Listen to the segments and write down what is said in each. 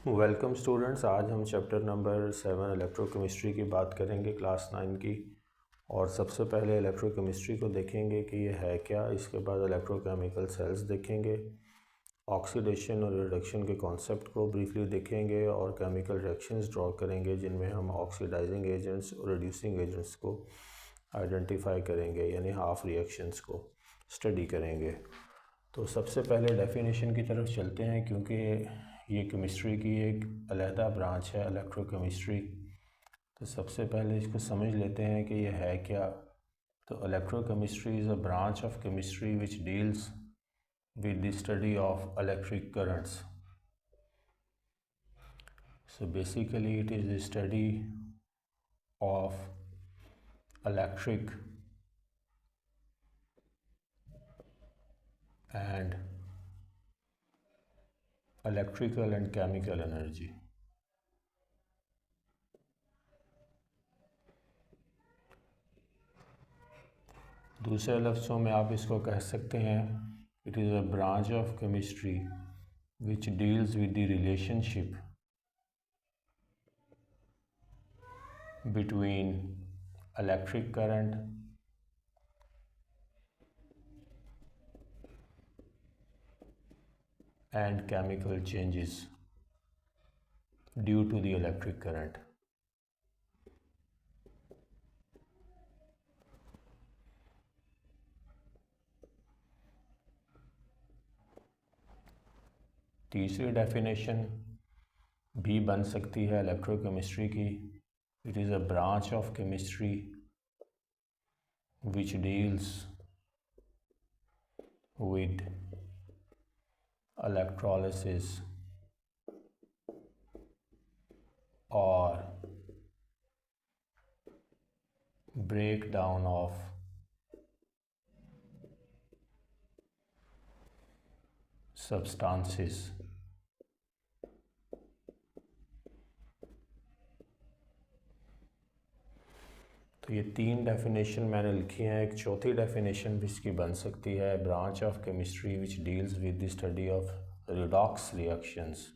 Welcome students. आज हम chapter number 7 electrochemistry की बात करेंगे, क्लास 9 की। और सबसे पहले इलेक्ट्रोकेमिस्ट्री को देखेंगे कि ये है क्या। इसके बाद इलेक्ट्रोकेमिकल सेल्स देखेंगे, ऑक्सीडेशन और रिडक्शन के कॉन्सेप्ट को ब्रीफली देखेंगे और केमिकल रिएक्शंस ड्रॉ करेंगे जिनमें हम ऑक्सीडाइजिंग एजेंट्स और रिड्यूसिंग एजेंट्स को आइडेंटिफाई करेंगे, यानी हाफ रिएक्शंस को स्टडी करेंगे। तो सबसे पहले डेफिनेशन की तरफ चलते हैं, क्योंकि ये केमिस्ट्री की एक अलहदा ब्रांच है इलेक्ट्रोकेमिस्ट्री। तो सबसे पहले इसको समझ लेते हैं कि ये है क्या। तो electrochemistry is a branch of chemistry which deals with the study of electric currents. So basically it is the study of electric and electrical and chemical energy. दूसरे लफ्ज़ों में आप इसको कह सकते हैं, it is a branch of chemistry which deals with the relationship between electric current and chemical changes due to the electric current. तीसरी definition भी बन सकती है इलेक्ट्रोकेमिस्ट्री की, it is a branch of chemistry which deals with electrolysis or breakdown of substances. तो ये तीन definition मैंने लिखी हैं। एक चौथी डेफिनेशन भी इसकी बन सकती है, branch of chemistry which deals with the study of redox reactions.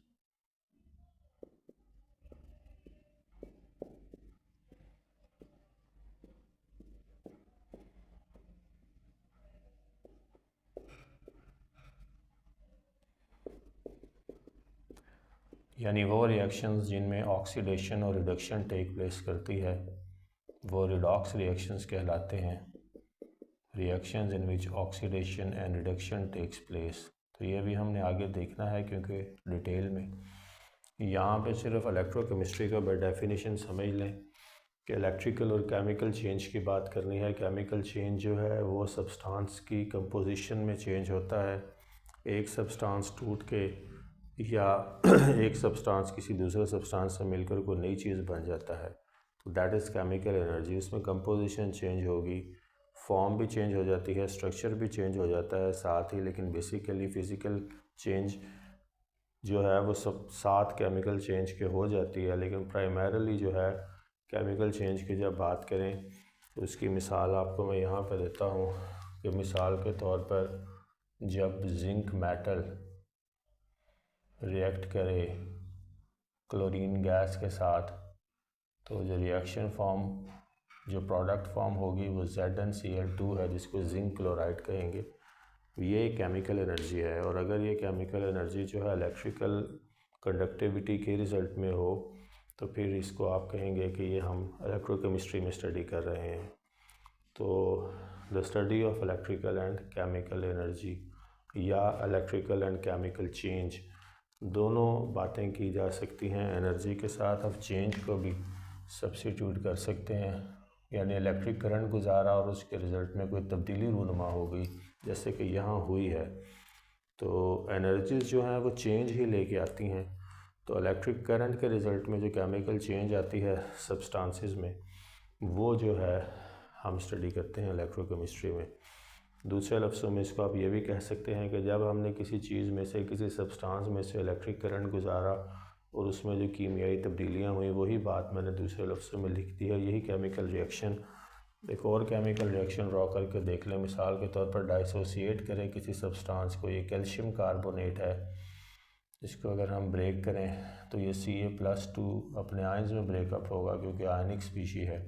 यानी वो रिएक्शंस जिनमें ऑक्सीडेशन और रिडक्शन टेक प्लेस करती है वो रिडॉक्स रिएक्शंस कहलाते हैं। Reactions in which oxidation and reduction takes place. तो ये भी हमने आगे देखना है, क्योंकि डिटेल में यहाँ पे सिर्फ इलेक्ट्रोकेमिस्ट्री का बाय डेफिनेशन समझ लें कि इलेक्ट्रिकल और केमिकल चेंज की बात करनी है। केमिकल चेंज जो है वो सब्सटेंस की कंपोजिशन में चेंज होता है। एक सब्सटेंस टूट के या एक सब्सटेंस किसी दूसरे सब्सटेंस से मिलकर कोई नई चीज़ बन जाता है, तो दैट इज़ केमिकल एनर्जी। उसमें कंपोजिशन चेंज होगी, फॉर्म भी चेंज हो जाती है, स्ट्रक्चर भी चेंज हो जाता है साथ ही, लेकिन बेसिकली फ़िज़िकल चेंज जो है वो सब साथ केमिकल चेंज के हो जाती है। लेकिन प्राइमरीली जो है केमिकल चेंज की जब बात करें तो उसकी मिसाल आपको मैं यहाँ पर देता हूँ कि मिसाल के तौर पर जब जिंक मेटल रिएक्ट करे क्लोरीन गैस के साथ, तो जो रिएक्शन फॉर्म, जो प्रोडक्ट फॉर्म होगी वो ZnCl2 है, जिसको जिंक क्लोराइड कहेंगे। ये केमिकल एनर्जी है। और अगर ये केमिकल एनर्जी जो है इलेक्ट्रिकल कंडक्टिविटी के रिज़ल्ट में हो तो फिर इसको आप कहेंगे कि ये हम इलेक्ट्रोकेमिस्ट्री में स्टडी कर रहे हैं। तो the study of electrical and chemical energy या इलेक्ट्रिकल एंड केमिकल चेंज, दोनों बातें की जा सकती हैं। एनर्जी के साथ आप चेंज को भी सब्स्टिट्यूट कर सकते हैं, यानी इलेक्ट्रिक करंट गुजारा और उसके रिज़ल्ट में कोई तब्दीली रूनुमा हो गई, जैसे कि यहाँ हुई है, तो एनर्जीज़ जो हैं वो चेंज ही लेके आती हैं। तो इलेक्ट्रिक करंट के रिज़ल्ट में जो केमिकल चेंज आती है सब्सटेंसेस में, वो जो है हम स्टडी करते हैं इलेक्ट्रोकेमिस्ट्री में। दूसरे लफ्ज़ों में इसको आप ये भी कह सकते हैं कि जब हमने किसी चीज़ में से, किसी सब्सटेंस में से इलेक्ट्रिक करंट गुजारा और उसमें जो कीमियाई तब्दीलियाँ हुई, वही बात मैंने दूसरे लफ्ज़ों में लिख दी है, यही केमिकल रिएक्शन। एक और केमिकल रिएक्शन ड्रॉ करके देख लें। मिसाल के तौर पर डाइसोसिएट करें किसी सब्सटेंस को, ये कैल्शियम कार्बोनेट है, इसको अगर हम ब्रेक करें तो ये Ca+2 अपने आयंस में ब्रेकअप होगा क्योंकि आयनिक स्पीशी है।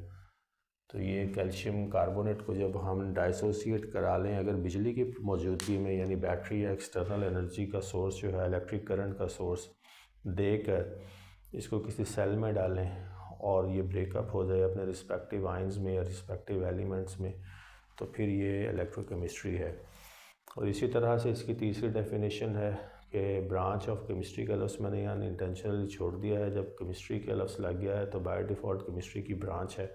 तो ये कैल्शियम कार्बोनेट को जब हम डाइसोसिएट करा लें अगर बिजली की मौजूदगी में, यानी बैटरी या एक्सटर्नल एनर्जी का सोर्स जो है, इलेक्ट्रिक करंट का सोर्स देकर इसको किसी सेल में डालें और ये ब्रेकअप हो जाए अपने रिस्पेक्टिव आयंस में या रिस्पेक्टिव एलिमेंट्स में, तो फिर ये इलेक्ट्रोकेमिस्ट्री है। और इसी तरह से इसकी तीसरी डेफिनेशन है कि ब्रांच ऑफ केमिस्ट्री का लफ्ज़ मैंने यहाँ इंटेंशनली छोड़ दिया है, जब केमिस्ट्री का लफ्ज़ लग गया है तो बाय डिफ़ॉल्ट केमिस्ट्री की ब्रांच है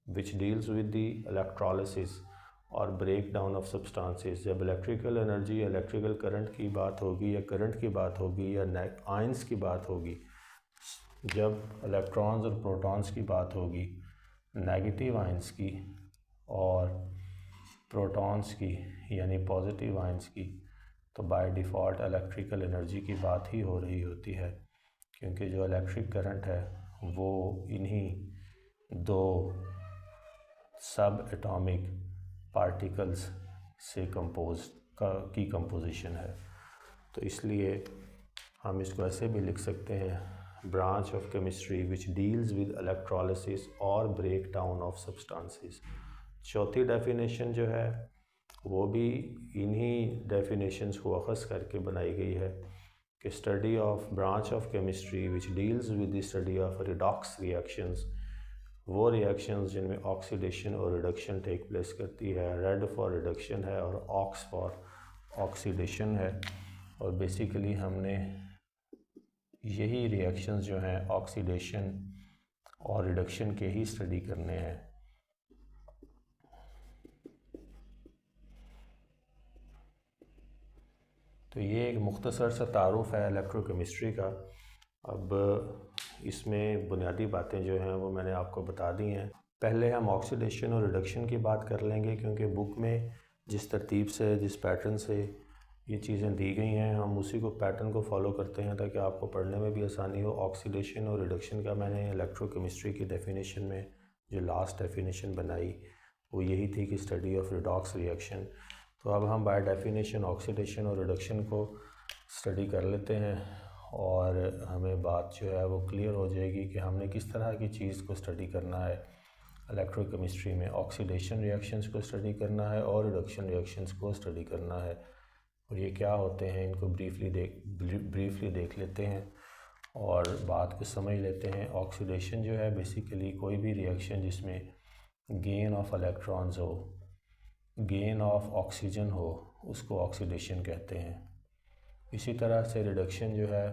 which deals with the electrolysis और ब्रेक डाउन ऑफ सब्सटेंसेस। जब इलेक्ट्रिकल एनर्जी, इलेक्ट्रिकल करंट की बात होगी या करंट की बात होगी या आयंस की बात होगी, जब इलेक्ट्रॉन्स और प्रोटॉन्स की बात होगी, नेगेटिव आयंस की और प्रोटॉन्स की यानी पॉजिटिव आयंस की, तो बाय डिफ़ॉल्ट इलेक्ट्रिकल एनर्जी की बात ही हो रही होती है, क्योंकि जो इलेक्ट्रिक करंट है वो इन्हीं दो सब एटॉमिक पार्टिकल्स से की कंपोजिशन है। तो इसलिए हम इसको ऐसे भी लिख सकते हैं, branch of chemistry which deals with electrolysis और ब्रेक डाउन ऑफ सब्सटेंसेस। चौथी डेफिनेशन जो है वो भी इन्हीं डेफिनेशंस को अख़ज़ करके बनाई गई है कि study of branch of chemistry which deals with the study of redox reactions, वो रिएक्शंस जिनमें ऑक्सीडेशन और रिडक्शन टेक प्लेस करती है। रेड फॉर रिडक्शन है और ऑक्स फॉर ऑक्सीडेशन है। और बेसिकली हमने यही रिएक्शंस जो हैं ऑक्सीडेशन और रिडक्शन के ही स्टडी करने हैं। तो ये एक मुख्तसर सा तारुफ़ है इलेक्ट्रोकेमिस्ट्री का। अब इसमें बुनियादी बातें जो हैं वो मैंने आपको बता दी हैं। पहले हम ऑक्सीडेशन और रिडक्शन की बात कर लेंगे, क्योंकि बुक में जिस तरतीब से, जिस पैटर्न से ये चीज़ें दी गई हैं, हम उसी को पैटर्न को फॉलो करते हैं ताकि आपको पढ़ने में भी आसानी हो। ऑक्सीडेशन और रिडक्शन का मैंने इलेक्ट्रोकेमिस्ट्री की डेफिनेशन में जो लास्ट डेफिनेशन बनाई वो यही थी कि स्टडी ऑफ रिडॉक्स रिएक्शन। तो अब हम बाय डेफिनेशन ऑक्सीडेशन और रिडक्शन को स्टडी कर लेते हैं और हमें बात जो है वो क्लियर हो जाएगी कि हमने किस तरह की चीज़ को स्टडी करना है इलेक्ट्रोकेमिस्ट्री में। ऑक्सीडेशन रिएक्शंस को स्टडी करना है और रिडक्शन रिएक्शंस को स्टडी करना है। और ये क्या होते हैं इनको ब्रीफली देख लेते हैं और बात को समझ लेते हैं। ऑक्सीडेशन जो है बेसिकली कोई भी रिएक्शन जिसमें गेन ऑफ इलेक्ट्रॉन्स हो, गेन ऑफ ऑक्सीजन हो, उसको ऑक्सीडेशन कहते हैं। इसी तरह से रिडक्शन जो है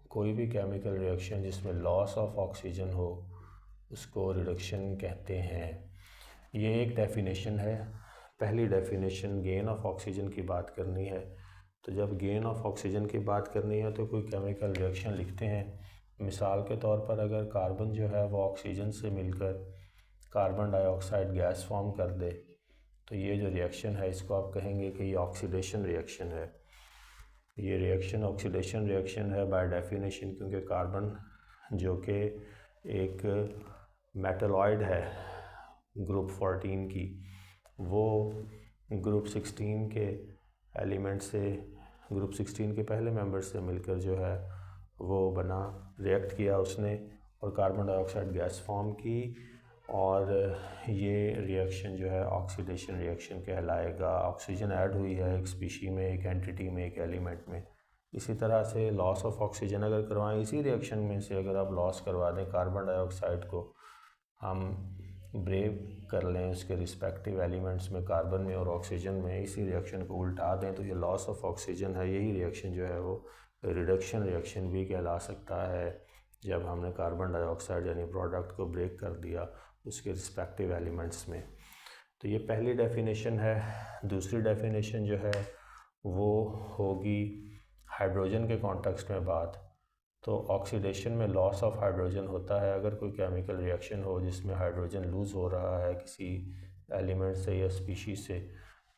कोई भी केमिकल रिएक्शन जिसमें लॉस ऑफ ऑक्सीजन हो उसको रिडक्शन कहते हैं। ये एक डेफिनेशन है। पहली डेफिनेशन गेन ऑफ ऑक्सीजन की बात करनी है। तो जब गेन ऑफ ऑक्सीजन की बात करनी है तो कोई केमिकल रिएक्शन लिखते हैं। मिसाल के तौर पर अगर कार्बन जो है वो ऑक्सीजन से मिलकर कार्बन डाइऑक्साइड गैस फॉर्म कर दे तो ये जो रिएक्शन है इसको आप कहेंगे कि ये ऑक्सीडेशन रिएक्शन है। ये रिएक्शन ऑक्सीडेशन रिएक्शन है बाय डेफिनेशन, क्योंकि कार्बन जो कि एक मेटलॉइड है ग्रुप 14 की, वो ग्रुप 16 के एलिमेंट से, ग्रुप 16 के पहले मेंबर से मिलकर जो है वो बना, रिएक्ट किया उसने और कार्बन डाइऑक्साइड गैस फॉर्म की और ये रिएक्शन जो है ऑक्सीडेशन रिएक्शन कहलाएगा। ऑक्सीजन ऐड हुई है एक स्पीशी में, एक एंटिटी में, एक एलिमेंट में। इसी तरह से लॉस ऑफ ऑक्सीजन अगर करवाएं, इसी रिएक्शन में से अगर आप लॉस करवा दें कार्बन डाइऑक्साइड को, हम ब्रेक कर लें उसके रिस्पेक्टिव एलिमेंट्स में, कार्बन में और ऑक्सीजन में, इसी रिएक्शन को उल्टा दें तो ये लॉस ऑफ ऑक्सीजन है। यही रिएक्शन जो है वो रिडक्शन रिएक्शन भी कहला सकता है, जब हमने कार्बन डाइऑक्साइड यानी प्रोडक्ट को ब्रेक कर दिया उसके रिस्पेक्टिव एलिमेंट्स में। तो ये पहली डेफिनेशन है। दूसरी डेफिनेशन जो है वो होगी हाइड्रोजन के कॉन्टेक्स्ट में बात। तो ऑक्सीडेशन में लॉस ऑफ हाइड्रोजन होता है। अगर कोई केमिकल रिएक्शन हो जिसमें हाइड्रोजन लूज़ हो रहा है किसी एलिमेंट से या स्पीशीज़ से,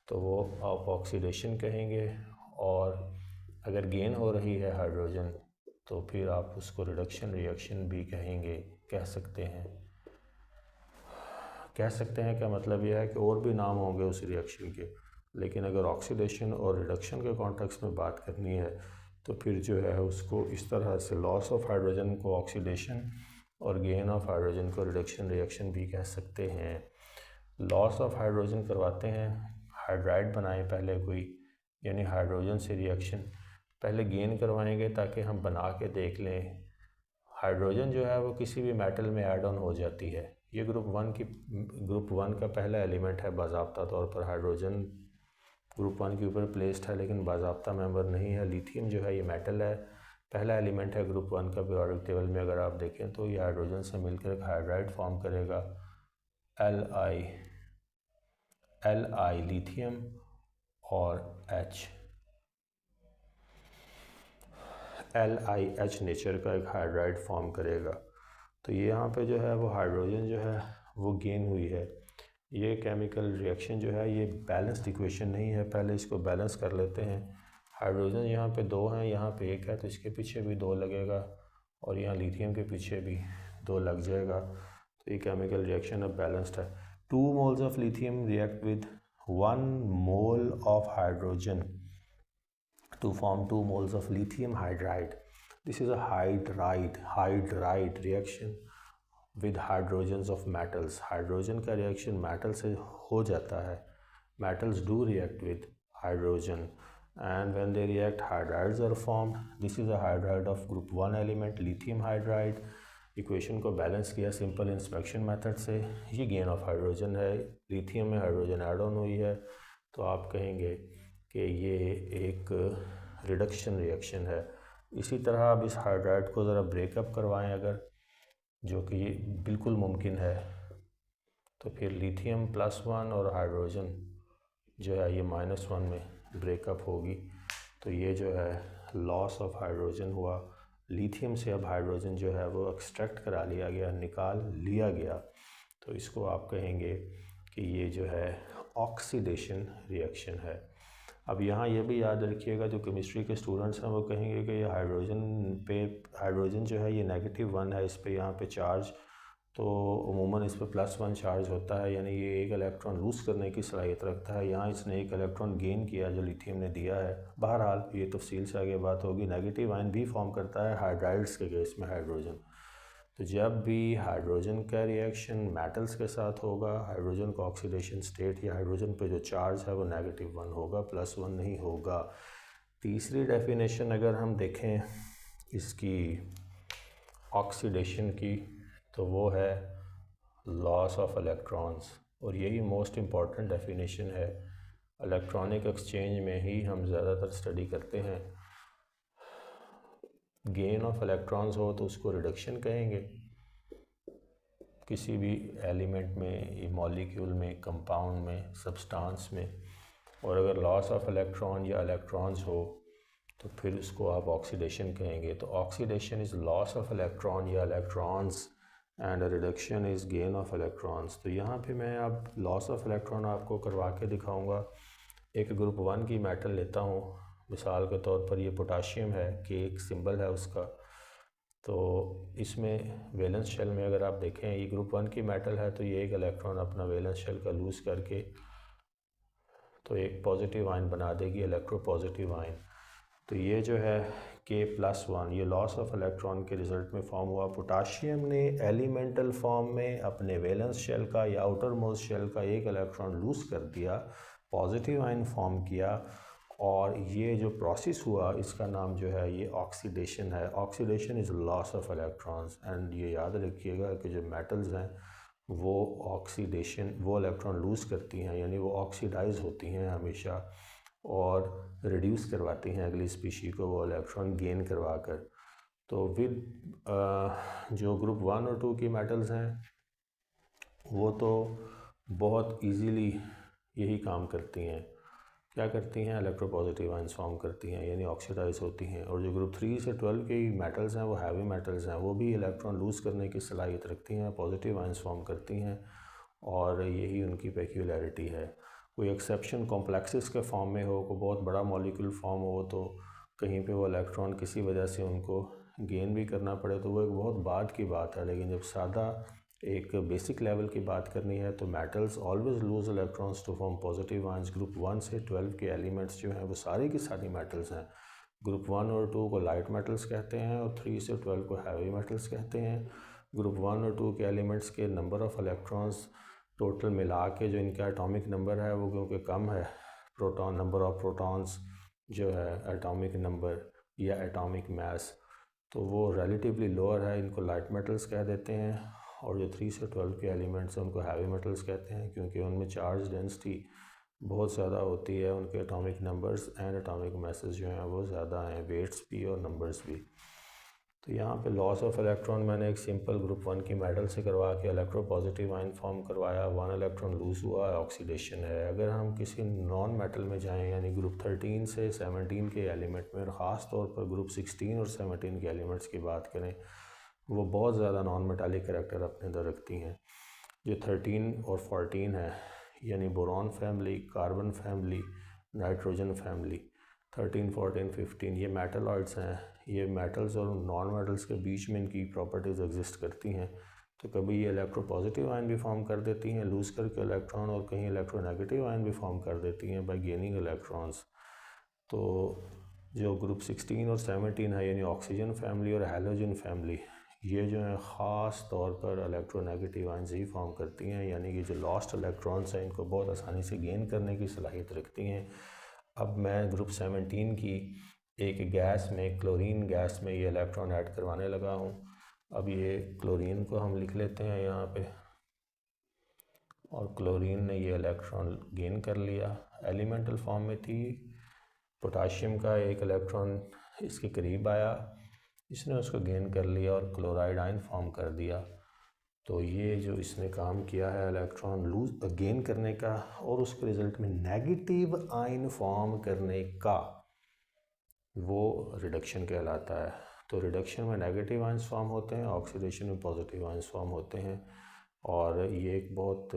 तो वो आप ऑक्सीडेशन कहेंगे। और अगर गेन हो रही है हाइड्रोजन तो फिर आप उसको रिडक्शन रिएक्शन भी कह सकते हैं। क्या मतलब यह है कि और भी नाम होंगे उस रिएक्शन के, लेकिन अगर ऑक्सीडेशन और रिडक्शन के कॉन्टेक्स्ट में बात करनी है तो फिर जो है उसको इस तरह से लॉस ऑफ हाइड्रोजन को ऑक्सीडेशन और गेन ऑफ हाइड्रोजन को रिडक्शन रिएक्शन भी कह सकते हैं। लॉस ऑफ हाइड्रोजन करवाते हैं, हाइड्राइड बनाएं पहले कोई, यानी हाइड्रोजन से रिएक्शन पहले गेन करवाएंगे ताकि हम बना के देख लें। हाइड्रोजन जो है वो किसी भी मेटल में ऐड ऑन हो जाती है। ये ग्रुप वन का पहला एलिमेंट है बाज़ाब्ता तौर पर। हाइड्रोजन ग्रुप वन के ऊपर प्लेस्ड है लेकिन बाज़ाब्ता मेंबर नहीं है। लिथियम जो है ये मेटल है, पहला एलिमेंट है ग्रुप वन का पीरियोडिक टेबल में। अगर आप देखें तो ये हाइड्रोजन से मिलकर एक हाइड्राइड फॉर्म करेगा, Li लिथियम और LiH नेचर का एक हाइड्राइड फॉर्म करेगा। तो ये यहाँ पे जो है वो हाइड्रोजन जो है वो गेन हुई है। ये केमिकल रिएक्शन जो है ये बैलेंस्ड इक्वेशन नहीं है, पहले इसको बैलेंस कर लेते हैं। हाइड्रोजन यहाँ पे 2 हैं, यहाँ पे 1 है, तो इसके पीछे भी 2 लगेगा और यहाँ लिथियम के पीछे भी 2 लग जाएगा। तो ये केमिकल रिएक्शन अब बैलेंस्ड है। 2 moles of lithium react with 1 mole of hydrogen to form 2 moles of lithium hydride. This is a hydride reaction with hydrogens of metals. Hydrogen का रिएक्शन मेटल से हो जाता है। Metals do react with hydrogen and when they react hydrides are formed. This is a hydride of group 1 element, lithium hydride. Equation को balance किया simple inspection method से। ये gain of hydrogen है, lithium में हाइड्रोजन ऐड ऑन हुई है, तो आप कहेंगे कि ये एक रिडक्शन रिएक्शन है। इसी तरह आप इस हाइड्राइड को ज़रा ब्रेकअप करवाएं अगर, जो कि ये बिल्कुल मुमकिन है, तो फिर लिथियम +1 और हाइड्रोजन जो है ये -1 में ब्रेकअप होगी। तो ये जो है लॉस ऑफ हाइड्रोजन हुआ। लिथियम से अब हाइड्रोजन जो है वो एक्सट्रैक्ट करा लिया गया, निकाल लिया गया, तो इसको आप कहेंगे कि ये जो है ऑक्सीडेशन रिएक्शन है। अब यहाँ ये भी याद रखिएगा, जो केमिस्ट्री के स्टूडेंट्स हैं वो कहेंगे कि ये हाइड्रोजन जो है ये -1 है, इस पे यहाँ पे चार्ज तो अमूमन इस पर +1 चार्ज होता है, यानी ये एक इलेक्ट्रॉन लूज़ करने की सलाहियत रखता है। यहाँ इसने एक इलेक्ट्रॉन गेन किया जो लिथियम ने दिया है। बहरहाल ये तफसील से आगे बात होगी। नेगेटिव आयन भी फॉर्म करता है हाइड्राइड्स के केस में हाइड्रोजन। तो जब भी हाइड्रोजन का रिएक्शन मेटल्स के साथ होगा, हाइड्रोजन का ऑक्सीडेशन स्टेट या हाइड्रोजन पे जो चार्ज है वो -1 होगा, +1 नहीं होगा। तीसरी डेफिनेशन अगर हम देखें इसकी ऑक्सीडेशन की, तो वो है लॉस ऑफ इलेक्ट्रॉन्स, और यही मोस्ट इम्पॉर्टेंट डेफिनेशन है। इलेक्ट्रॉनिक एक्सचेंज में ही हम ज़्यादातर स्टडी करते हैं। गेन ऑफ इलेक्ट्रॉन्स हो तो उसको रिडक्शन कहेंगे किसी भी एलिमेंट में, मॉलिक्यूल में, कंपाउंड में, सब्सटेंस में। और अगर लॉस ऑफ इलेक्ट्रॉन या इलेक्ट्रॉन्स हो तो फिर उसको आप ऑक्सीडेशन कहेंगे। तो oxidation is loss of electron या electrons and reduction is gain of electrons. तो यहाँ पे मैं अब लॉस ऑफ इलेक्ट्रॉन आपको करवा के दिखाऊंगा। एक ग्रुप 1 की मेटल लेता हूँ, मिसाल के तौर पर ये पोटाशियम है, कि एक सिंबल है उसका। तो इसमें वैलेंस शेल में अगर आप देखें ये ग्रुप 1 की मेटल है, तो ये एक इलेक्ट्रॉन अपना वैलेंस शेल का लूज़ करके तो एक पॉजिटिव आयन बना देगी, इलेक्ट्रोपॉजिटिव आयन। तो ये जो है K+1 ये लॉस ऑफ इलेक्ट्रॉन के रिज़ल्ट में फॉर्म हुआ। पोटाशियम ने एलिमेंटल फॉर्म में अपने वैलेंस शेल का या आउटर मोस्ट शेल का एक इलेक्ट्रॉन लूज़ कर दिया, पॉजिटिव आयन फॉर्म किया, और ये जो प्रोसेस हुआ इसका नाम जो है ये ऑक्सीडेशन है। Oxidation is loss of electrons. And ये याद रखिएगा कि जो मेटल्स हैं वो ऑक्सीडेशन, वो इलेक्ट्रॉन लूज़ करती हैं, यानी वो ऑक्सीडाइज होती हैं हमेशा, और रिड्यूस करवाती हैं अगली स्पीशी को वो इलेक्ट्रॉन गेन करवा कर। तो विद जो ग्रुप 1 और 2 की मेटल्स हैं वो तो बहुत इजीली यही काम करती हैं। क्या करती हैं? इलेक्ट्रोपॉजिटिव आयंस फॉर्म करती हैं, यानी ऑक्सीडाइज होती हैं। और जो ग्रुप 3 से 12 की मेटल्स हैं वो हैवी मेटल्स हैं, वो भी इलेक्ट्रॉन लूज़ करने की सलाहियत रखती हैं, पॉजिटिव आयंस फॉर्म करती हैं, और यही उनकी पेक्यूलरिटी है। कोई एक्सेप्शन कॉम्प्लेक्सेस के फॉर्म में हो, कोई बहुत बड़ा मॉलिक्यूल फॉर्म हो, तो कहीं पे वो इलेक्ट्रॉन किसी वजह से उनको गेन भी करना पड़े तो वो एक बहुत बाद की बात है। लेकिन जब सादा एक बेसिक लेवल की बात करनी है तो metals always lose electrons to form positive ions. Group 1 से 12 के एलिमेंट्स जो हैं वो सारी की सारी मेटल्स हैं, ग्रुप 1 और 2 को लाइट मेटल्स कहते हैं और 3 से 12 को हैवी मेटल्स कहते हैं। ग्रुप 1 और 2 के एलिमेंट्स के नंबर ऑफ़ इलेक्ट्रॉन्स टोटल मिला के जो इनका एटॉमिक नंबर है वो क्योंकि कम है, प्रोटॉन नंबर ऑफ़ प्रोटॉन्स जो है एटॉमिक नंबर या एटॉमिक मास, तो वो रिलेटिवली लोअर है, इनको लाइट मेटल्स कह देते हैं। और जो 3 से 12 के एलिमेंट्स हैं उनको हैवी मेटल्स कहते हैं क्योंकि उनमें चार्ज डेंसिटी बहुत ज़्यादा होती है, उनके atomic numbers and atomic message जो हैं वो ज़्यादा हैं, वेट्स भी और नंबर्स भी। तो यहाँ पे लॉस ऑफ इलेक्ट्रॉन मैंने एक सिंपल ग्रुप 1 की मेटल से करवा के इलेक्ट्रोपॉजिटिव आयन फॉर्म करवाया, 1 इलेक्ट्रॉन लूज़ हुआ, ऑक्सीडेशन है। अगर हम किसी नॉन मेटल में जाएं यानी ग्रुप 13 से 17 के एलिमेंट में, और ख़ास तौर पर ग्रुप 16 और 17 के एलिमेंट्स की बात करें, वो बहुत ज़्यादा नॉन मेटालिक करैक्टर अपने अंदर रखती हैं। जो 13 और 14 है यानी boron family, carbon family, nitrogen family, 13, 14, 15 ये मेटलॉइड्स हैं। ये मेटल्स और नॉन मेटल्स के बीच में इनकी प्रॉपर्टीज़ एग्जिस्ट करती हैं। तो कभी ये इलेक्ट्रोपॉजिटिव आयन भी फॉर्म कर देती हैं लूज़ करके इलेक्ट्रॉन, और कहीं इलेक्ट्रोनेगेटिव आयन भी फॉर्म कर देती हैं बाय गेनिंग इलेक्ट्रॉन्स। तो जो ग्रुप 16 और 17 है यानी ऑक्सीजन फैमिली और हैलोजन फैमिली, ये जो है ख़ास तौर पर इलेक्ट्रोनेगेटिव आयन्स ही फॉर्म करती हैं, यानी कि जो लॉस्ट इलेक्ट्रॉन्स हैं इनको बहुत आसानी से गेन करने की सलाहियत रखती हैं। अब मैं ग्रुप 17 की एक गैस में, क्लोरीन गैस में ये इलेक्ट्रॉन ऐड करवाने लगा हूँ। अब ये क्लोरीन को हम लिख लेते हैं यहाँ पे, और क्लोरीन ने ये इलेक्ट्रॉन गेन कर लिया। एलिमेंटल फॉर्म में थी, पोटाशियम का एक इलेक्ट्रॉन इसके करीब आया, इसने उसको गेन कर लिया और क्लोराइड आयन फॉर्म कर दिया। तो ये जो इसने काम किया है इलेक्ट्रॉन लूज गेन करने का और उसके रिज़ल्ट में नेगेटिव आयन फॉर्म करने का, वो रिडक्शन कहलाता है। तो रिडक्शन में नेगेटिव आयन्स फॉर्म होते हैं, ऑक्सीडेशन में पॉजिटिव आयन्स फॉर्म होते हैं। और ये एक बहुत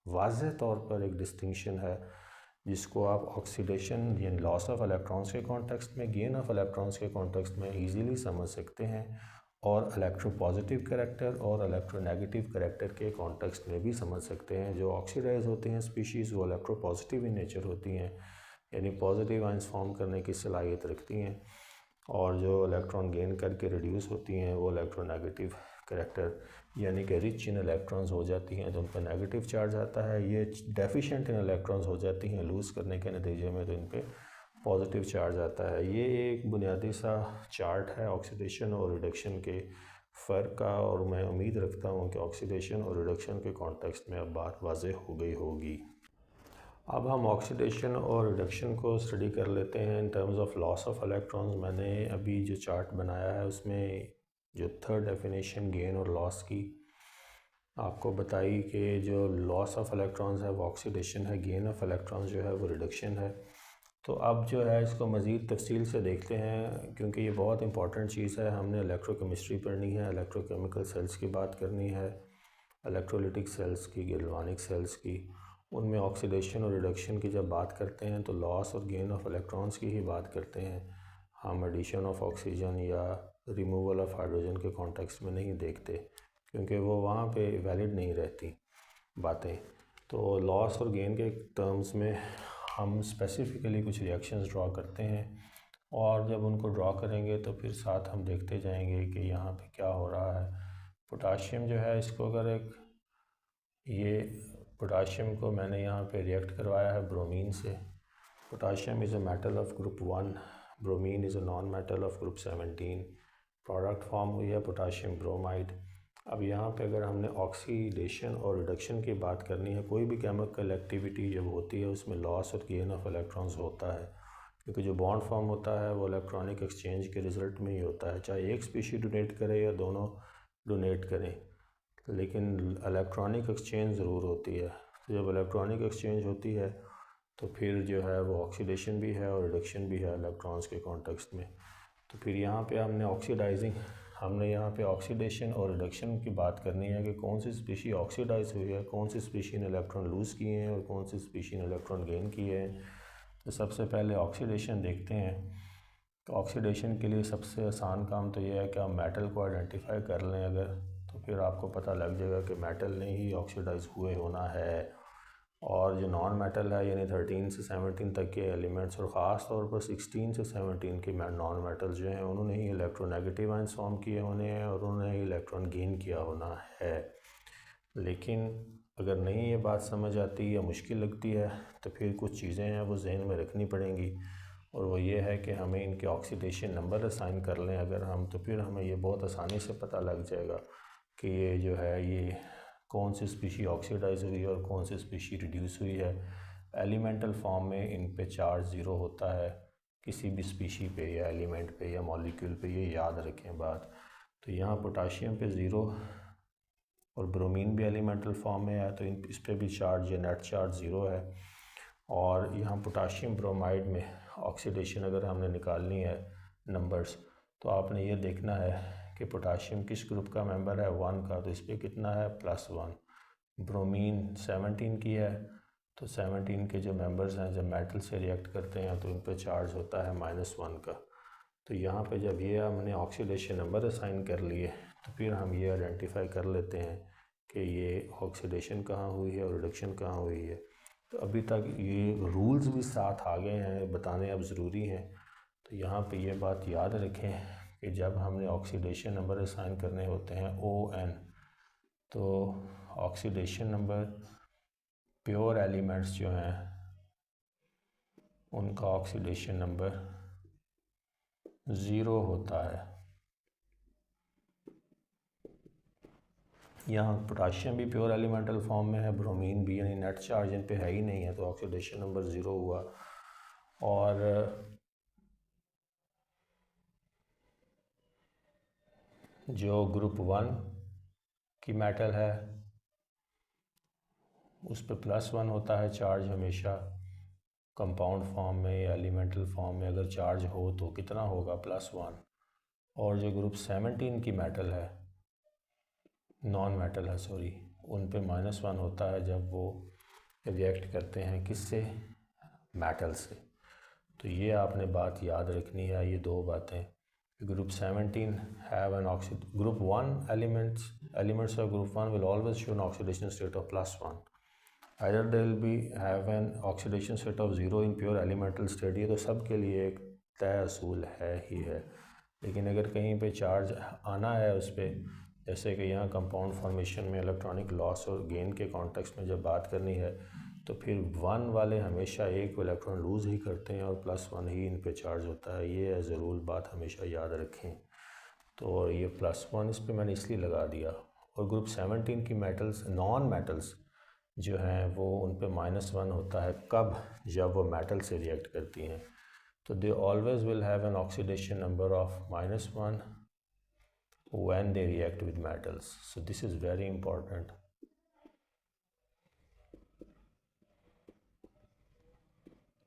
वाज़ेह तौर पर एक डिस्टिंक्शन है जिसको आप ऑक्सीडेशन यानी लॉस ऑफ इलेक्ट्रॉन्स के कॉन्टेक्स्ट में, गेन ऑफ इलेक्ट्रॉन्स के कॉन्टेक्स्ट में ईजीली समझ सकते हैं, और इलेक्ट्रोपॉजिटिव करैक्टर और इलेक्ट्रोनेगेटिव करैक्टर के कॉन्टेक्स्ट में भी समझ सकते हैं। जो ऑक्सीडाइज होती हैं स्पीशीज़ वो इलेक्ट्रोपॉजिटिव इन नेचर होती हैं यानी पॉजिटिव आयंस फॉर्म करने की सलाहियत रखती हैं, और जो इलेक्ट्रॉन गेन करके रिड्यूस होती हैं वो इलेक्ट्रोनेगेटिव करैक्टर यानी कि रिच इन इलेक्ट्रॉन्स हो जाती हैं तो उन पर नेगेटिव चार्ज आता है। ये डेफिशिएंट इन इलेक्ट्रॉन्स हो जाती हैं लूज़ करने के नतीजे में तो इन पर पॉजिटिव चार्ज आता है। ये एक बुनियादी सा चार्ट है ऑक्सीडेशन और रिडक्शन के फ़र्क का, और मैं उम्मीद रखता हूँ कि ऑक्सीडेशन और रिडक्शन के कॉन्टेक्स्ट में अब बात वाज़ेह हो गई होगी। अब हम ऑक्सीडेशन और रिडक्शन को स्टडी कर लेते हैं in terms of loss of electrons. मैंने अभी जो चार्ट बनाया है उसमें जो थर्ड डेफिनेशन गेन और लॉस की आपको बताई कि जो लॉस ऑफ इलेक्ट्रॉन्स है वो ऑक्सीडेशन है, गेन ऑफ इलेक्ट्रॉन्स जो है वो रिडक्शन है। तो अब जो है इसको मज़ीद तफसील से देखते हैं क्योंकि ये बहुत इंपॉर्टेंट चीज़ है। हमने इलेक्ट्रोकेमिस्ट्री पढ़नी है, इलेक्ट्रोकेमिकल सेल्स की बात करनी है, इलेक्ट्रोलिटिक सेल्स की, गैल्वानिक सेल्स की। उनमें ऑक्सीडेशन और रिडक्शन की जब बात करते हैं तो लॉस और गेन ऑफ इलेक्ट्रॉन्स की ही बात करते हैं। हम एडिशन ऑफ ऑक्सीजन या रिमूवल ऑफ हाइड्रोजन के कॉन्टेक्स्ट में नहीं देखते क्योंकि वो वहाँ पे वैलिड नहीं रहती बातें। तो लॉस और गेन के टर्म्स में हम स्पेसिफ़िकली कुछ रिएक्शंस ड्रॉ करते हैं, और जब उनको ड्रॉ करेंगे तो फिर साथ हम देखते जाएंगे कि यहाँ पे क्या हो रहा है। पोटाशियम जो है इसको अगर एक ये पोटाशियम को मैंने यहाँ पे रिएक्ट करवाया है ब्रोमीन से। Potassium is a metal of group 1, bromine is a non metal of group 17। Product form हुई है पोटाशियम ब्रोमाइड। अब यहाँ पे अगर हमने ऑक्सीडेशन और रिडक्शन की बात करनी है, कोई भी केमिकल एक्टिविटी जब होती है उसमें लॉस और गेन ऑफ इलेक्ट्रॉन्स होता है क्योंकि जो बॉन्ड फॉर्म होता है वो इलेक्ट्रॉनिक एक्सचेंज के रिज़ल्ट में ही होता है, चाहे एक स्पीशी डोनेट करे या दोनों डोनेट करें, लेकिन इलेक्ट्रॉनिक एक्सचेंज ज़रूर होती है। तो जब इलेक्ट्रॉनिक एक्सचेंज होती है तो फिर जो है वो ऑक्सीडेशन भी है और रिडक्शन भी है इलेक्ट्रॉन्स के कॉन्टेक्स्ट में। तो फिर यहाँ पे हमने यहाँ पे ऑक्सीडेशन और रिडक्शन की बात करनी है कि कौन सी स्पीशी ऑक्सीडाइज हुई है, कौन सी स्पीशी ने इलेक्ट्रॉन लूज़ किए हैं और कौन सी स्पीशी ने इलेक्ट्रॉन गेन किए हैं। तो सबसे पहले ऑक्सीडेशन देखते हैं। तो ऑक्सीडेशन के लिए सबसे आसान काम तो ये है कि आप मेटल को आइडेंटिफाई कर लें अगर, तो फिर आपको पता लग जाएगा कि मेटल ने ही ऑक्सीडाइज हुए होना है। और जो नॉन मेटल है यानी 13 से 17 तक के एलिमेंट्स और ख़ास तौर पर 16 से 17 के नॉन मेटल जो हैं उन्होंने ही इलेक्ट्रोनेगेटिव आयंस फॉर्म किए होने हैं और उन्होंने ही इलेक्ट्रॉन गेन किया होना है। लेकिन अगर नहीं ये बात समझ आती या मुश्किल लगती है तो फिर कुछ चीज़ें हैं वो जहन में रखनी पड़ेंगी, और वो ये है कि हमें इनके ऑक्सीडेशन नंबर असाइन कर लें अगर हम, तो फिर हमें ये बहुत आसानी से पता लग जाएगा कि ये जो है ये कौन सी स्पीशी ऑक्सीडाइज हुई है और कौन सी स्पीशी रिड्यूस हुई है। एलिमेंटल फॉर्म में इन पे चार्ज ज़ीरो होता है किसी भी स्पीशी पे या एलिमेंट पे या मॉलिक्यूल पे, ये याद रखें बात। तो यहाँ पोटाशियम पे ज़ीरो और ब्रोमीन भी एलिमेंटल फॉर्म में है तो इस पर भी चार्ज या नेट चार्ज ज़ीरो है। और यहाँ पोटाशियम ब्रोमाइड में ऑक्सीडेशन अगर हमने निकालनी है नंबर्स, तो आपने ये देखना है कि पोटाशियम किस ग्रुप का मेंबर है, 1 का, तो इस पर कितना है +1। ब्रोमीन 17 की है तो 17 के जो मेंबर्स हैं जब मेटल से रिएक्ट करते हैं तो इन पर चार्ज होता है -1 का। तो यहाँ पे जब ये हमने ऑक्सीडेशन नंबर असाइन कर लिए तो फिर हम ये आइडेंटिफाई कर लेते हैं कि ये ऑक्सीडेशन कहाँ हुई है और रिडक्शन कहाँ हुई है। तो अभी तक ये रूल्स भी साथ आ गए हैं, बताने अब ज़रूरी हैं। तो यहाँ पे ये बात याद रखें कि जब हमने ऑक्सीडेशन नंबर असाइन करने होते हैं ON, तो ऑक्सीडेशन नंबर प्योर एलिमेंट्स जो हैं उनका ऑक्सीडेशन नंबर 0 होता है। यहाँ पोटाशियम भी प्योर एलिमेंटल फॉर्म में है, ब्रोमीन भी, यानी नेट चार्ज इन पे है ही नहीं है तो ऑक्सीडेशन नंबर 0 हुआ। और जो ग्रुप 1 की मेटल है उस पर +1 होता है चार्ज हमेशा, कंपाउंड फॉर्म में या एलिमेंटल फॉर्म में अगर चार्ज हो तो कितना होगा +1। और जो ग्रुप 17 की मेटल है, नॉन मेटल है सॉरी, उन पे -1 होता है जब वो रिएक्ट करते हैं किससे, मेटल से। तो ये आपने बात याद रखनी है, ये दो बातें। Group 17 have an group 1 elements of group 1 will always show an oxidation state of +1, either they will be have an oxidation state of 0 in pure elemental state। ये तो सब के लिए एक तय असूल है ही है। लेकिन अगर कहीं पे चार्ज आना है उस पर, जैसे कि यहाँ कंपाउंड फॉर्मेशन में इलेक्ट्रॉनिक लॉस और गेन के कॉन्टेक्स्ट में जब बात करनी है तो फिर 1 वाले हमेशा एक इलेक्ट्रॉन लूज़ ही करते हैं और +1 ही इन पे चार्ज होता है। ये ज़रूर बात हमेशा याद रखें। तो ये +1 इस पे मैंने इसलिए लगा दिया। और ग्रुप 17 की मेटल्स, नॉन मेटल्स जो हैं वो उन पे -1 होता है कब, जब वो मेटल से रिएक्ट करती हैं। तो they always will have an oxidation number of -1 when they react with metals. So this is very important.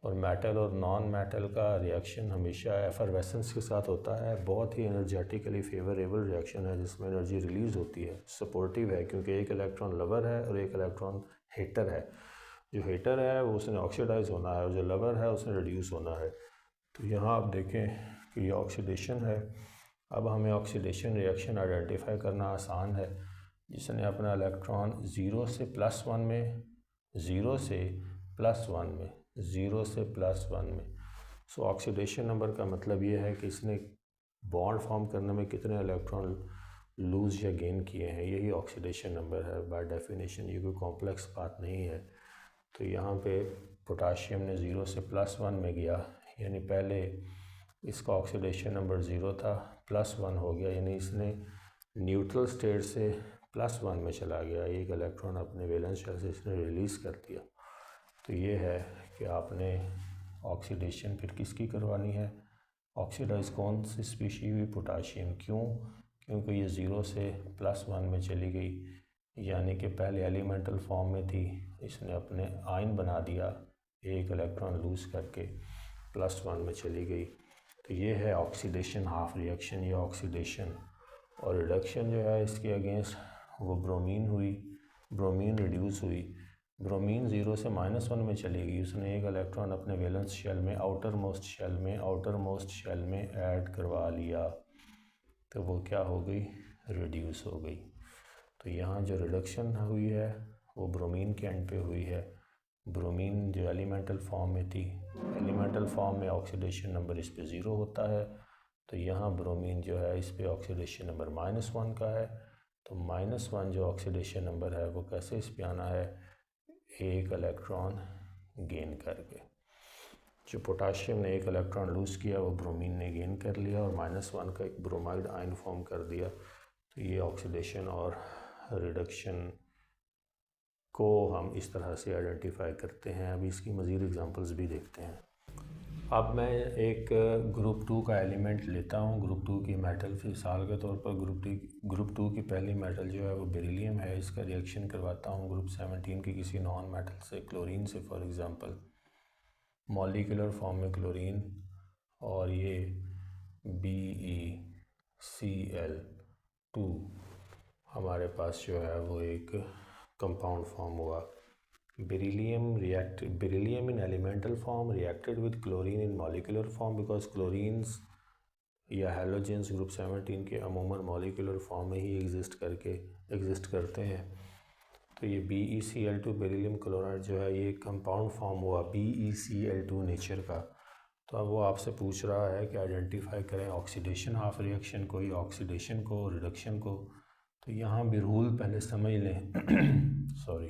और मेटल और नॉन मेटल का रिएक्शन हमेशा एफरवेसेंस के साथ होता है। बहुत ही एनर्जेटिकली फेवरेबल रिएक्शन है जिसमें एनर्जी रिलीज़ होती है, सपोर्टिव है, क्योंकि एक इलेक्ट्रॉन लवर है और एक इलेक्ट्रॉन हेटर है। जो हेटर है वो उसने ऑक्सीडाइज होना है और जो लवर है उसने रिड्यूस होना है। तो यहाँ आप देखें कि ये ऑक्सीडेशन है। अब हमें ऑक्सीडेशन रिएक्शन आइडेंटिफाई करना आसान है। जिसने अपना इलेक्ट्रॉन 0 से +1 में, 0 से +1 में, 0 से +1 में, सो ऑक्सीडेशन नंबर का मतलब ये है कि इसने बॉन्ड फॉर्म करने में कितने इलेक्ट्रॉन लूज़ या गेन किए हैं, यही ऑक्सीडेशन नंबर है बाय डेफिनेशन। ये कोई कॉम्प्लेक्स बात नहीं है। तो यहाँ पे पोटाशियम ने 0 से +1 में गया, यानी पहले इसका ऑक्सीडेशन नंबर 0 था, +1 हो गया, यानी इसने न्यूट्रल स्टेट से +1 में चला गया। एक इलेक्ट्रॉन अपने वैलेंस शेल से इसने रिलीज़ कर दिया। तो ये है कि आपने ऑक्सीडेशन फिर किसकी करवानी है, ऑक्सीडाइज कौन सी स्पीशी हुई, पोटाशियम। क्यों? क्योंकि ये 0 से +1 में चली गई, यानी कि पहले एलिमेंटल फॉर्म में थी, इसने अपने आयन बना दिया, एक इलेक्ट्रॉन लूज़ करके +1 में चली गई। तो ये है ऑक्सीडेशन हाफ रिएक्शन या ऑक्सीडेशन। और रिडक्शन जो है इसके अगेंस्ट वो ब्रोमीन हुई, ब्रोमीन रिड्यूस हुई। ब्रोमीन 0 से -1 में चली गई, उसने एक इलेक्ट्रॉन अपने वैलेंस शेल में, आउटर मोस्ट शेल में ऐड करवा लिया, तो वो क्या हो गई, रिड्यूस हो गई। तो यहाँ जो रिडक्शन हुई है वो ब्रोमीन के एंड पे हुई है ब्रोमीन जो एलिमेंटल फॉर्म में थी, एलिमेंटल फॉर्म में ऑक्सीडेशन नंबर इस पे 0 होता है, तो यहाँ ब्रोमीन जो है इस पे ऑक्सीडेशन नंबर -1 का है। तो -1 जो ऑक्सीडेशन नंबर है वो कैसे इस पे आना है, एक इलेक्ट्रॉन गेन करके। जो पोटाशियम ने एक इलेक्ट्रॉन लूज़ किया वो ब्रोमीन ने गेन कर लिया और -1 का एक ब्रोमाइड आयन फॉर्म कर दिया। तो ये ऑक्सीडेशन और रिडक्शन को हम इस तरह से आइडेंटिफाई करते हैं। अभी इसकी मज़ीद एग्जांपल्स भी देखते हैं। अब मैं एक ग्रुप 2 का एलिमेंट लेता हूँ, ग्रुप 2 की मेटल, मिसाल के तौर पर ग्रुप 2 की पहली मेटल जो है वो बेरिलियम है। इसका रिएक्शन करवाता हूँ ग्रुप 17 की किसी नॉन मेटल से, क्लोरीन से फॉर एग्ज़ाम्पल। मॉलिक्यूलर फॉर्म में क्लोरीन और ये BeCl2 हमारे पास जो है वो एक कंपाउंड फॉर्म हुआ। Beryllium in elemental form reacted with chlorine in molecular form because chlorines या हैलोजेंस ग्रुप 17 के अमूमन मॉलिक्यूलर फॉर्म में ही एग्जिस्ट करते हैं। तो ये BeCl2 बेरिलियम क्लोराइड जो है ये कंपाउंड फॉर्म हुआ BeCl2 नेचर का। तो अब वो आपसे पूछ रहा है कि आइडेंटिफाई करें ऑक्सीडेशन हाफ रिएक्शन को या ऑक्सीडेशन को, रिडक्शन को। तो यहाँ भी रूल पहले समझ लें सॉरी।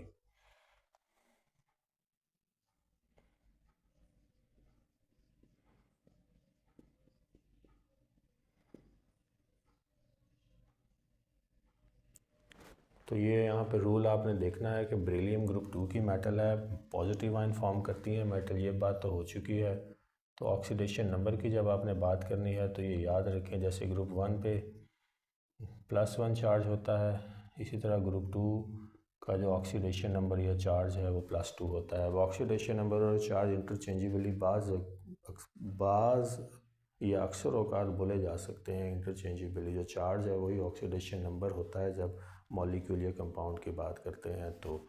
तो ये यहाँ पे रूल आपने देखना है कि बेरिलियम ग्रुप 2 की मेटल है, पॉजिटिव आयन फॉर्म करती है मेटल, ये बात तो हो चुकी है। तो ऑक्सीडेशन नंबर की जब आपने बात करनी है तो ये याद रखें, जैसे ग्रुप 1 पे +1 चार्ज होता है, इसी तरह ग्रुप 2 का जो ऑक्सीडेशन नंबर या चार्ज है वो +2 होता है। अब ऑक्सीडेशन नंबर और चार्ज इंटरचेंजेबली बाज़ या अक्सर औकात बोले जा सकते हैं इंटरचेंजेबली। जो चार्ज है वही ऑक्सीडेशन नंबर होता है जब मॉलिक्यूल या कंपाउंड की बात करते हैं, तो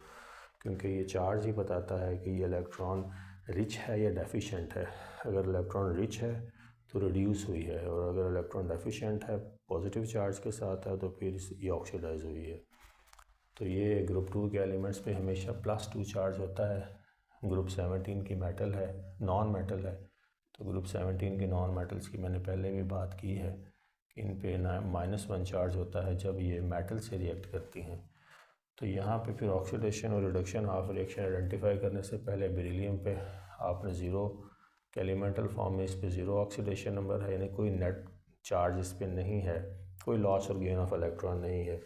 क्योंकि ये चार्ज ही बताता है कि ये इलेक्ट्रॉन रिच है या डेफिशिएंट है। अगर इलेक्ट्रॉन रिच है तो रिड्यूस हुई है, और अगर इलेक्ट्रॉन डेफिशिएंट है, पॉजिटिव चार्ज के साथ है, तो फिर ये ऑक्सीडाइज हुई है। तो ये ग्रुप 2 के एलिमेंट्स पे हमेशा +2 चार्ज होता है। ग्रुप 17 की मेटल है, नॉन मेटल है, तो ग्रुप 17 के नॉन मेटल्स की मैंने पहले भी बात की है कि इन पे -1 चार्ज होता है जब ये मेटल से रिएक्ट करती हैं। तो यहाँ पे फिर ऑक्सीडेशन और रिडक्शन हाफ रिएक्शन आइडेंटिफाई करने से पहले बेरिलियम पे आपने 0 के एलिमेंटल फॉर्म में इस पे 0 ऑक्सीडेशन नंबर है, यानी कोई नेट चार्ज इस पे नहीं है, कोई लॉस और गेन ऑफ इलेक्ट्रॉन नहीं है।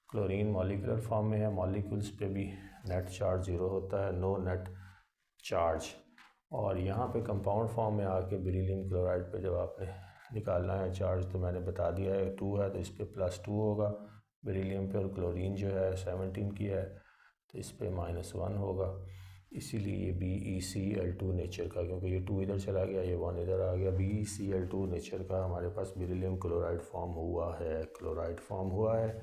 क्लोरीन मॉलिक्यूलर फॉर्म में है, मॉलिक्यूल्स पे भी नेट चार्ज 0 होता है, नो नेट चार्ज। और यहाँ पे कंपाउंड फॉर्म में आके बेरिलियम क्लोराइड पे जब आपने निकालना है चार्ज, तो मैंने बता दिया है 2 है तो इस पर +2 होगा बेरिलियम पे, और क्लोरीन जो है 17 की है तो इस पर -1 होगा। इसीलिए ये BeCl2 नेचर का, क्योंकि ये 2 इधर चला गया, ये 1 इधर आ गया, BeCl2 नेचर का हमारे पास बेरिलियम क्लोराइड फॉर्म हुआ है, क्लोराइड फॉर्म हुआ है।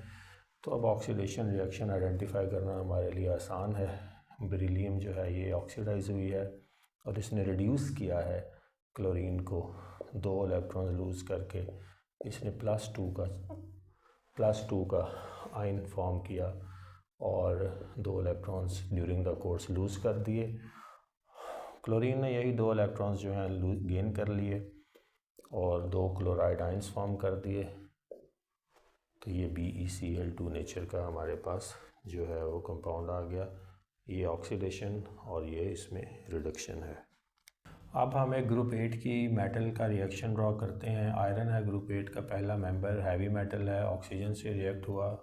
तो अब ऑक्सीडेशन रिएक्शन आइडेंटिफाई करना हमारे लिए आसान है। बेरिलियम जो है ये ऑक्सीडाइज हुई है और इसने रिड्यूस किया है क्लोरीन को, 2 इलेक्ट्रॉन लूज़ करके इसने +2 का आयन फॉर्म किया और 2 electrons during the course lose कर दिए। क्लोरीन ने यही 2 इलेक्ट्रॉन्स जो हैं गेन कर लिए और 2 क्लोराइड आयंस फॉर्म कर दिए। तो ये BeCl2 नेचर का हमारे पास जो है वो कंपाउंड आ गया। ये ऑक्सीडेशन और ये इसमें रिडक्शन है। अब हम एक ग्रुप 8 की मेटल का रिएक्शन ड्रॉ करते हैं। आयरन है ग्रुप 8 का पहला मेंबर, हैवी मेटल है, ऑक्सीजन से रिएक्ट हुआ,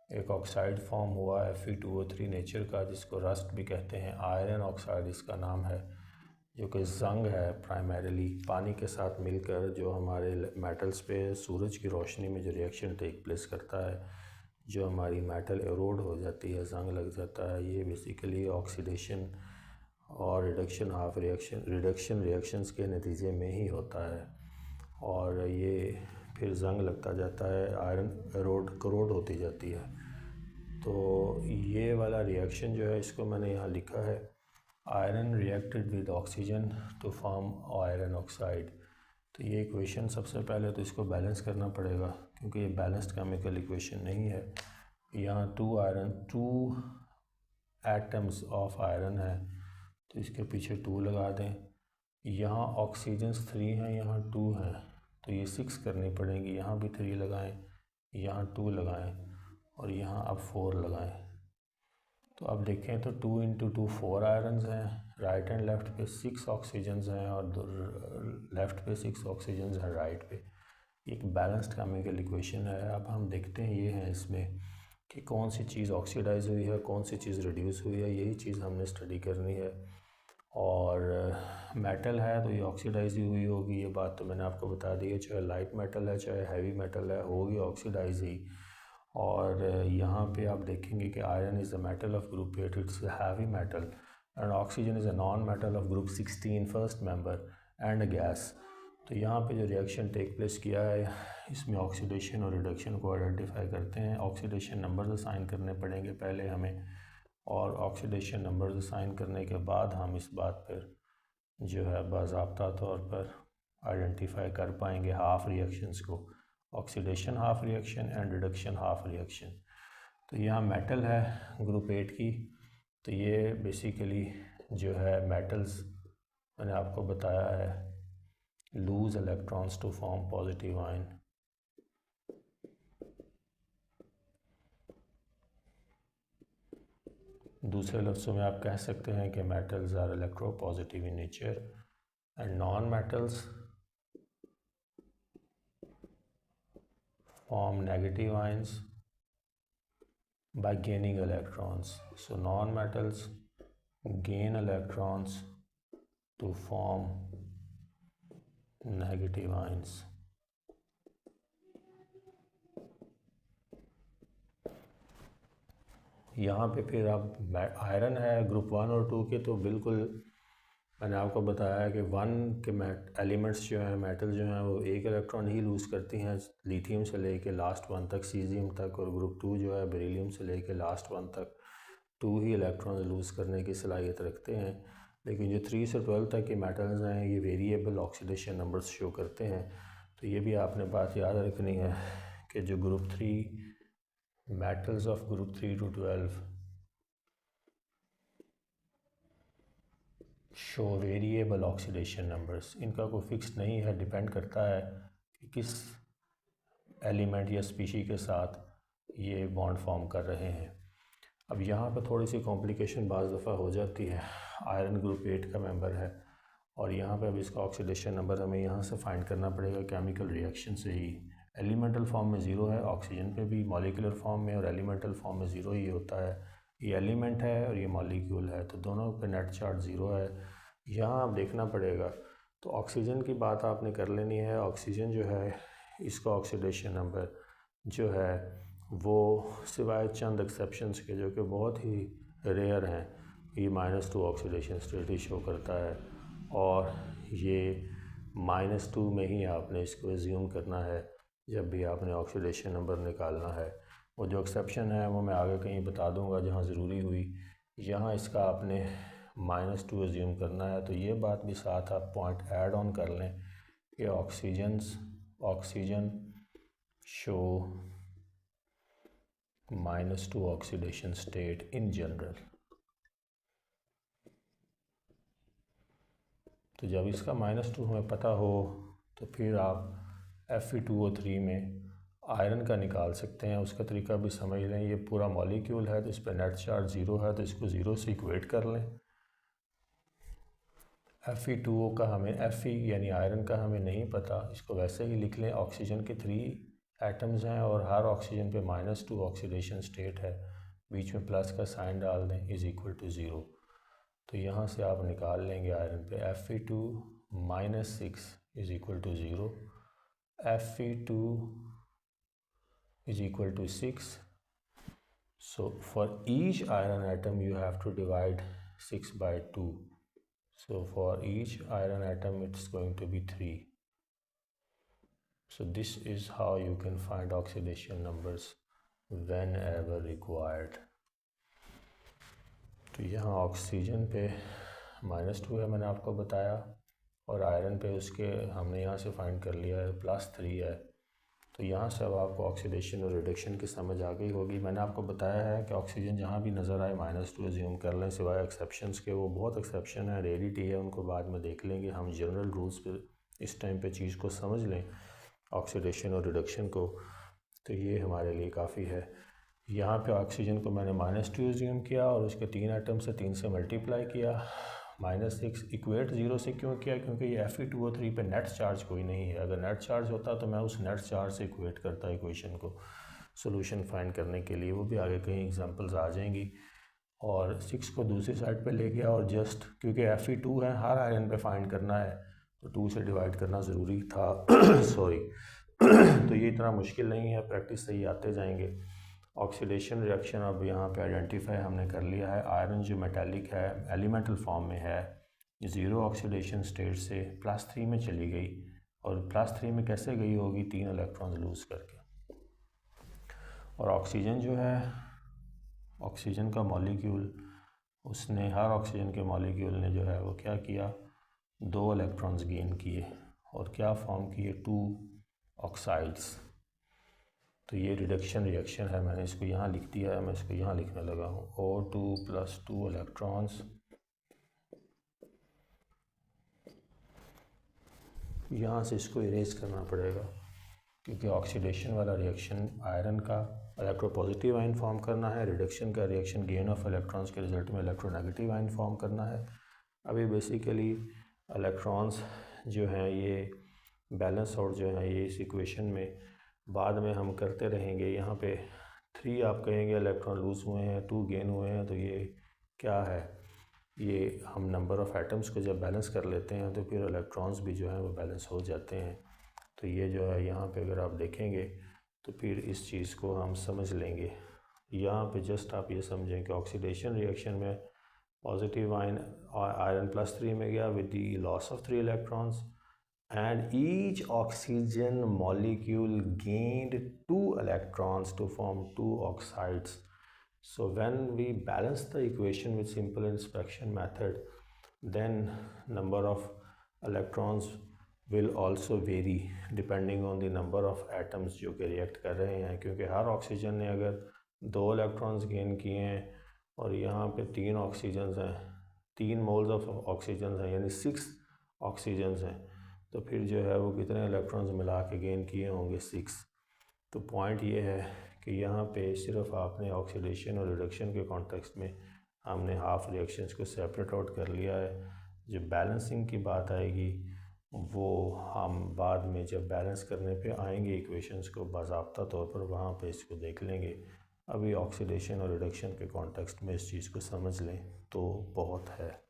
एक ऑक्साइड फॉर्म हुआ Fe2O3 नेचर का, जिसको रस्ट भी कहते हैं, आयरन ऑक्साइड इसका नाम है, जो कि जंग है प्राइमरीली पानी के साथ मिलकर जो हमारे मेटल्स पे सूरज की रोशनी में जो रिएक्शन टेक प्लेस करता है, जो हमारी मेटल एरोड हो जाती है, जंग लग जाता है, ये बेसिकली ऑक्सीडेशन और रिडक्शन रिएक्शंस के नतीजे में ही होता है। और ये फिर जंग लगता जाता है, आयरन करोड होती जाती है। तो ये वाला रिएक्शन जो है इसको मैंने यहाँ लिखा है, iron reacted with oxygen to form iron oxide. तो ये इक्वेशन सबसे पहले तो इसको बैलेंस करना पड़ेगा, क्योंकि ये बैलेंस्ड केमिकल इक्वेशन नहीं है। यहाँ 2 एटम्स ऑफ आयरन है, तो इसके पीछे 2 लगा दें। यहाँ ऑक्सीजन्स 3 हैं, यहाँ 2 हैं, तो ये 6 करनी पड़ेंगी। यहाँ भी 3 लगाएं, यहाँ 2 लगाएं और यहाँ अब 4 लगाएं। तो अब देखें तो 2 इंटू 2 4 आयरन्स हैं, राइट एंड लेफ़्ट पे 6 ऑक्सीजन्स हैं और लेफ़्ट पे 6 ऑक्सीजन्स हैं राइट पे। एक बैलेंस्ड केमिकल इक्वेशन है। अब हम देखते हैं ये है इसमें कि कौन सी चीज़ ऑक्सीडाइज हुई है, कौन सी चीज़ रिड्यूस हुई है, यही चीज़ हमने स्टडी करनी है। और मेटल है तो ये ऑक्सीडाइज ही हुई होगी, ये बात तो मैंने आपको बता दी है। चाहे लाइट मेटल है चाहे हैवी मेटल है, होगी ऑक्सीडाइज ही। और यहाँ पे आप देखेंगे कि iron is a metal of group 8, it's a heavy metal, and oxygen is a non metal of group 16 first member and a gas. तो यहाँ पे जो रिएक्शन टेक प्लेस किया है इसमें ऑक्सीडेशन और रिडक्शन को आइडेंटिफाई करते हैं। ऑक्सीडेशन नंबर्स असाइन करने पड़ेंगे पहले हमें, और ऑक्सीडेशन नंबर्स असाइन करने के बाद हम इस बात पर जो है बाज़ाब्ता तौर पर आइडेंटिफाई कर पाएंगे हाफ़ रिएक्शंस को, oxidation half reaction and reduction half reaction. तो यहाँ मेटल है ग्रुप 8 की, तो ये बेसिकली जो है मेटल्स मैंने आपको बताया है lose electrons to form positive ion. दूसरे लफ्ज़ों में आप कह सकते हैं कि metals are electropositive in nature and non metals form negative ions by gaining electrons. So non-metals gain electrons to form negative ions. यहाँ पे फिर अब आयरन है ग्रुप 1 और 2 के, तो बिल्कुल मैंने आपको बताया कि 1 के एलिमेंट्स जो हैं मेटल जो हैं वो एक इलेक्ट्रॉन ही लूज़ करती हैं, लिथियम से लेके लास्ट 1 तक, सीजियम तक, और ग्रुप 2 जो है बेरिलियम से लेके लास्ट 1 तक 2 ही इलेक्ट्रॉन लूज़ करने की सलाहियत रखते हैं। लेकिन जो 3 से 12 तक के मेटल्स हैं ये वेरिएबल ऑक्सीडेशन नंबर्स शो करते हैं। तो ये भी आपने बात याद रखनी है कि जो group 3 metals of group 3 to 12 show variable oxidation numbers, इनका कोई फिक्स नहीं है, डिपेंड करता है कि किस एलिमेंट या स्पीशी के साथ ये बॉन्ड फॉर्म कर रहे हैं। अब यहाँ पर थोड़ी सी कॉम्प्लिकेशन बाज़ दफ़ा हो जाती है। आयरन ग्रुप 8 का मेंबर है और यहाँ पे अब इसका ऑक्सीडेशन नंबर हमें यहाँ से फाइंड करना पड़ेगा केमिकल रिएक्शन से ही। एलिमेंटल फॉर्म में 0 है, ऑक्सीजन पे भी मॉलिक्यूलर फॉर्म में और एलिमेंटल फॉर्म में 0 ही होता है। ये एलिमेंट है और ये मॉलिक्यूल है, तो दोनों पे नेट चार्ज 0 है। यहाँ आप देखना पड़ेगा, तो ऑक्सीजन की बात आपने कर लेनी है। ऑक्सीजन जो है इसका ऑक्सीडेशन नंबर जो है वो सिवाय चंद एक्सेप्शंस के जो कि बहुत ही रेयर हैं, ये -2 ऑक्सीडेशन स्टेट ही शो करता है, और ये -2 में ही आपने इसको एज्यूम करना है जब भी आपने ऑक्सीडेशन नंबर निकालना है। वो जो एक्सेप्शन है वो मैं आगे कहीं बता दूंगा जहाँ ज़रूरी हुई। यहाँ इसका आपने -2 एज्यूम करना है। तो ये बात भी साथ आप पॉइंट ऐड ऑन कर लें कि oxygen show -2 oxidation state in general. तो जब इसका -2 हमें पता हो तो फिर आप Fe2O3 में आयरन का निकाल सकते हैं। उसका तरीका भी समझ लें। ये पूरा मॉलिक्यूल है तो इस पर नेट चार्ज 0 है, तो इसको 0 से इक्वेट कर लें। Fe2O का हमें Fe यानी आयरन का हमें नहीं पता, इसको वैसे ही लिख लें। ऑक्सीजन के 3 एटम्स हैं और हर ऑक्सीजन पे -2 ऑक्सीडेशन स्टेट है, बीच में प्लस का साइन डाल दें, इज़ इक्वल टू 0। तो यहाँ से आप निकाल लेंगे आयरन पे Fe2 -6 is equal to 0, Fe2 is equal to 6. So for each iron atom you have to divide 6 by 2. So for each iron atom it's going to be 3. So this is how you can find oxidation numbers whenever required. तो यहाँ oxygen पे -2 है मैंने आपको बताया, और iron पे उसके हमने यहाँ से फाइंड कर लिया है +3 है। तो यहाँ से अब आपको ऑक्सीडेशन और रिडक्शन की समझ आ गई होगी। मैंने आपको बताया है कि ऑक्सीजन जहाँ भी नज़र आए -2 एज्यूम कर लें, सिवाय एक्सेप्शंस के। वो बहुत एक्सेप्शन है, रेयरिटी है, उनको बाद में देख लेंगे। हम जनरल रूल्स पे इस टाइम पे चीज़ को समझ लें, ऑक्सीडेशन और रिडक्शन को, तो ये हमारे लिए काफ़ी है। यहाँ पे ऑक्सीजन को मैंने -2 एज्यूम किया और उसके 3 एटम से 3 से मल्टीप्लाई किया। -6 इक्वेट 0 से क्यों किया? क्योंकि ये Fe2O3 पे नेट चार्ज कोई नहीं है। अगर नेट चार्ज होता तो मैं उस नेट चार्ज से इक्वेट करता इक्वेशन को सोल्यूशन फाइंड करने के लिए। वो भी आगे कई एग्जांपल्स आ जाएंगी। और 6 को दूसरी साइड पे ले गया और जस्ट क्योंकि Fe2 है, हर आयरन पे फाइंड करना है, तो 2 से डिवाइड करना ज़रूरी था। सॉरी। तो ये इतना मुश्किल नहीं है, प्रैक्टिस से ही आते जाएंगे। ऑक्सीडेशन रिएक्शन अब यहाँ पे आइडेंटिफाई हमने कर लिया है। आयरन जो मेटालिक है, एलिमेंटल फॉर्म में है, 0 ऑक्सीडेशन स्टेट से +3 में चली गई। और +3 में कैसे गई होगी? 3 इलेक्ट्रॉन्स लूज़ करके। और ऑक्सीजन जो है, ऑक्सीजन का मॉलिक्यूल, उसने हर ऑक्सीजन के मॉलिक्यूल ने जो है वो क्या किया? 2 इलेक्ट्रॉन्स गेन किए और क्या फॉर्म किए? 2 ऑक्साइड्स। तो ये रिडक्शन रिएक्शन है। मैंने इसको यहाँ लिख दिया है, मैं इसको यहाँ लिखने लगा हूँ। O2 + 2 इलेक्ट्रॉन्स, यहाँ से इसको इरेज करना पड़ेगा क्योंकि ऑक्सीडेशन वाला रिएक्शन आयरन का इलेक्ट्रोपॉजिटिव आयन फॉर्म करना है, रिडक्शन का रिएक्शन गेन ऑफ इलेक्ट्रॉन्स के रिजल्ट में इलेक्ट्रोनेगेटिव आयन फॉर्म करना है। अभी बेसिकली इलेक्ट्रॉन्स जो हैं ये बैलेंस आउट जो है ये इस इक्वेशन में बाद में हम करते रहेंगे। यहाँ पे 3 आप कहेंगे इलेक्ट्रॉन लूज़ हुए हैं, 2 गेन हुए हैं, तो ये क्या है? ये हम नंबर ऑफ़ एटम्स को जब बैलेंस कर लेते हैं तो फिर इलेक्ट्रॉन्स भी जो हैं वो बैलेंस हो जाते हैं। तो ये जो है यहाँ पे अगर आप देखेंगे तो फिर इस चीज़ को हम समझ लेंगे। यहाँ पे जस्ट आप ये समझें कि ऑक्सीडेशन रिएक्शन में पॉजिटिव आयरन +3 में गया with the loss of 3 electrons, and each oxygen molecule gained 2 electrons to form 2 oxides. So when we balance the equation with simple inspection method, then number of electrons will also vary depending on the number of atoms जो कि react कर रहे हैं। क्योंकि हर oxygen ने अगर 2 electrons gain किए हैं और यहाँ पे 3 ऑक्सीजन्स हैं, 3 मोल्स ऑफ ऑक्सीजन हैं, यानी 6 ऑक्सीजन्स हैं, तो फिर जो है वो कितने इलेक्ट्रॉन्स मिला के गेन किए होंगे? 6। तो पॉइंट ये है कि यहाँ पे सिर्फ आपने ऑक्सीडेशन और रिडक्शन के कॉन्टेक्स्ट में हमने हाफ रिएक्शंस को सेपरेट आउट कर लिया है। जब बैलेंसिंग की बात आएगी वो हम बाद में जब बैलेंस करने पे आएंगे इक्वेशंस को बाज़ाब्ता तौर पर, वहाँ पे इसको देख लेंगे। अभी ऑक्सीडेशन और रिडक्शन के कॉन्टेक्स्ट में इस चीज़ को समझ लें तो बहुत है।